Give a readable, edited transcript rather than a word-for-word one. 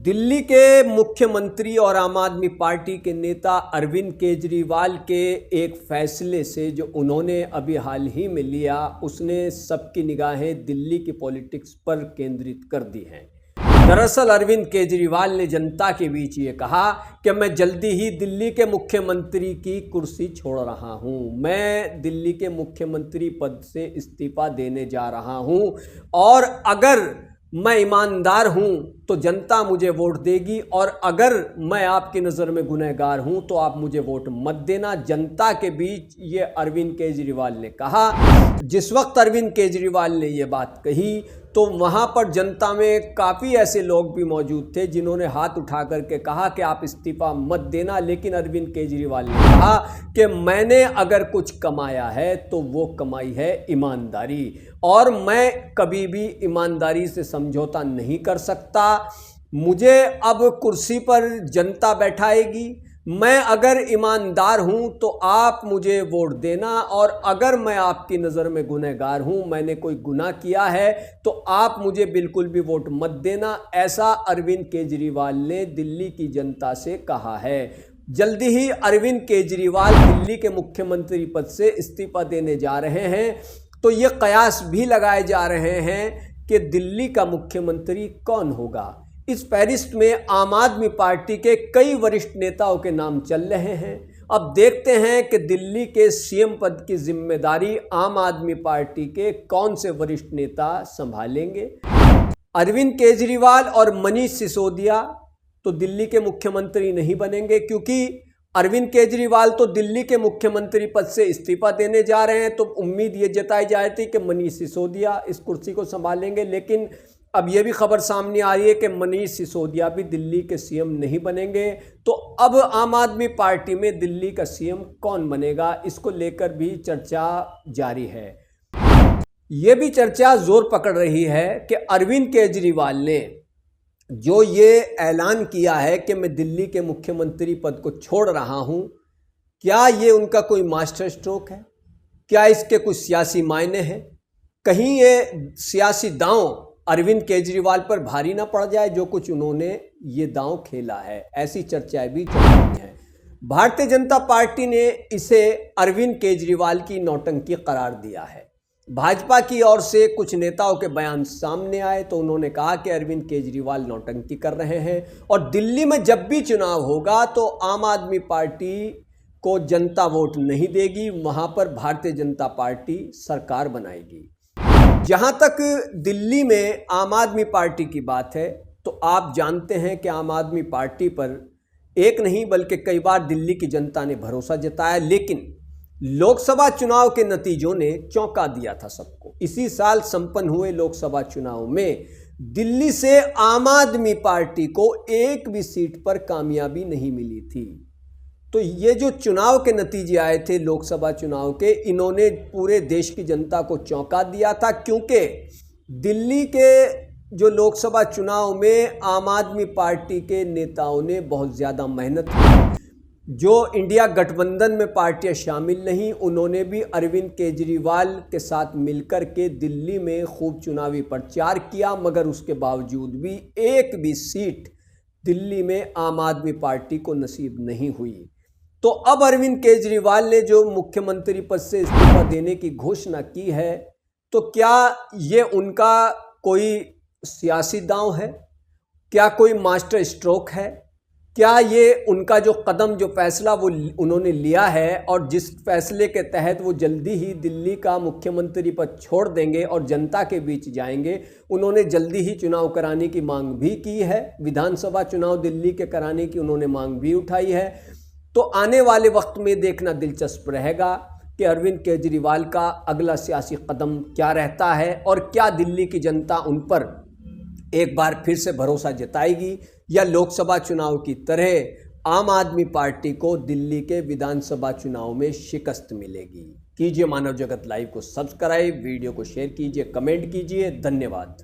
दिल्ली के मुख्यमंत्री और आम आदमी पार्टी के नेता अरविंद केजरीवाल के एक फैसले से जो उन्होंने अभी हाल ही में लिया, उसने सबकी निगाहें दिल्ली की पॉलिटिक्स पर केंद्रित कर दी हैं। दरअसल अरविंद केजरीवाल ने जनता के बीच ये कहा कि मैं जल्दी ही दिल्ली के मुख्यमंत्री की कुर्सी छोड़ रहा हूं, मैं दिल्ली के मुख्यमंत्री पद से इस्तीफा देने जा रहा हूं और अगर मैं ईमानदार हूं तो जनता मुझे वोट देगी और अगर मैं आपकी नज़र में गुनहगार हूं तो आप मुझे वोट मत देना। जनता के बीच ये अरविंद केजरीवाल ने कहा। जिस वक्त अरविंद केजरीवाल ने ये बात कही तो वहाँ पर जनता में काफ़ी ऐसे लोग भी मौजूद थे जिन्होंने हाथ उठा करके कहा कि आप इस्तीफा मत देना, लेकिन अरविंद केजरीवाल ने कहा कि मैंने अगर कुछ कमाया है तो वो कमाई है ईमानदारी और मैं कभी भी ईमानदारी से समझौता नहीं कर सकता। मुझे अब कुर्सी पर जनता बैठाएगी, मैं अगर ईमानदार हूं तो आप मुझे वोट देना और अगर मैं आपकी नज़र में गुनहगार हूं, मैंने कोई गुनाह किया है तो आप मुझे बिल्कुल भी वोट मत देना। ऐसा अरविंद केजरीवाल ने दिल्ली की जनता से कहा है। जल्दी ही अरविंद केजरीवाल दिल्ली के मुख्यमंत्री पद से इस्तीफा देने जा रहे हैं, तो ये कयास भी लगाए जा रहे हैं कि दिल्ली का मुख्यमंत्री कौन होगा। इस फहरिस्त में आम आदमी पार्टी के कई वरिष्ठ नेताओं के नाम चल रहे हैं। अब देखते हैं कि दिल्ली के सीएम पद की जिम्मेदारी आम आदमी पार्टी के कौन से वरिष्ठ नेता संभालेंगे। अरविंद केजरीवाल और मनीष सिसोदिया तो दिल्ली के मुख्यमंत्री नहीं बनेंगे, क्योंकि अरविंद केजरीवाल तो दिल्ली के मुख्यमंत्री पद से इस्तीफा देने जा रहे हैं, तो उम्मीद ये जताई जा रही थी कि मनीष सिसोदिया इस कुर्सी को संभालेंगे। लेकिन अब यह भी खबर सामने आ रही है कि मनीष सिसोदिया भी दिल्ली के सीएम नहीं बनेंगे। तो अब आम आदमी पार्टी में दिल्ली का सीएम कौन बनेगा, इसको लेकर भी चर्चा जारी है। यह भी चर्चा जोर पकड़ रही है कि अरविंद केजरीवाल ने जो ये ऐलान किया है कि मैं दिल्ली के मुख्यमंत्री पद को छोड़ रहा हूं, क्या ये उनका कोई मास्टर स्ट्रोक है? क्या इसके कुछ सियासी मायने हैं? कहीं ये सियासी दांव अरविंद केजरीवाल पर भारी ना पड़ जाए, जो कुछ उन्होंने ये दांव खेला है। ऐसी चर्चाएं भी चल रही हैं। भारतीय जनता पार्टी ने इसे अरविंद केजरीवाल की नौटंकी करार दिया है। भाजपा की ओर से कुछ नेताओं के बयान सामने आए तो उन्होंने कहा कि अरविंद केजरीवाल नौटंकी कर रहे हैं और दिल्ली में जब भी चुनाव होगा तो आम आदमी पार्टी को जनता वोट नहीं देगी, वहां पर भारतीय जनता पार्टी सरकार बनाएगी। जहां तक दिल्ली में आम आदमी पार्टी की बात है तो आप जानते हैं कि आम आदमी पार्टी पर एक नहीं बल्कि कई बार दिल्ली की जनता ने भरोसा जताया, लेकिन लोकसभा चुनाव के नतीजों ने चौंका दिया था सबको। इसी साल संपन्न हुए लोकसभा चुनाव में दिल्ली से आम आदमी पार्टी को एक भी सीट पर कामयाबी नहीं मिली थी। तो ये जो चुनाव के नतीजे आए थे लोकसभा चुनाव के, इन्होंने पूरे देश की जनता को चौंका दिया था, क्योंकि दिल्ली के जो लोकसभा चुनाव में आम आदमी पार्टी के नेताओं ने बहुत ज़्यादा मेहनत की। जो इंडिया गठबंधन में पार्टियां शामिल नहीं, उन्होंने भी अरविंद केजरीवाल के साथ मिलकर के दिल्ली में खूब चुनावी प्रचार किया, मगर उसके बावजूद भी एक भी सीट दिल्ली में आम आदमी पार्टी को नसीब नहीं हुई। तो अब अरविंद केजरीवाल ने जो मुख्यमंत्री पद से इस्तीफा देने की घोषणा की है, तो क्या ये उनका कोई सियासी दांव है? क्या कोई मास्टर स्ट्रोक है? क्या ये उनका जो कदम, जो फैसला वो उन्होंने लिया है और जिस फैसले के तहत वो जल्दी ही दिल्ली का मुख्यमंत्री पद छोड़ देंगे और जनता के बीच जाएंगे, उन्होंने जल्दी ही चुनाव कराने की मांग भी की है। विधानसभा चुनाव दिल्ली के कराने की उन्होंने मांग भी उठाई है। तो आने वाले वक्त में देखना दिलचस्प रहेगा कि अरविंद केजरीवाल का अगला सियासी कदम क्या रहता है और क्या दिल्ली की जनता उन पर एक बार फिर से भरोसा जताएगी या लोकसभा चुनाव की तरह आम आदमी पार्टी को दिल्ली के विधानसभा चुनाव में शिकस्त मिलेगी। कीजिए मानव जगत लाइव को सब्सक्राइब, वीडियो को शेयर कीजिए, कमेंट कीजिए। धन्यवाद।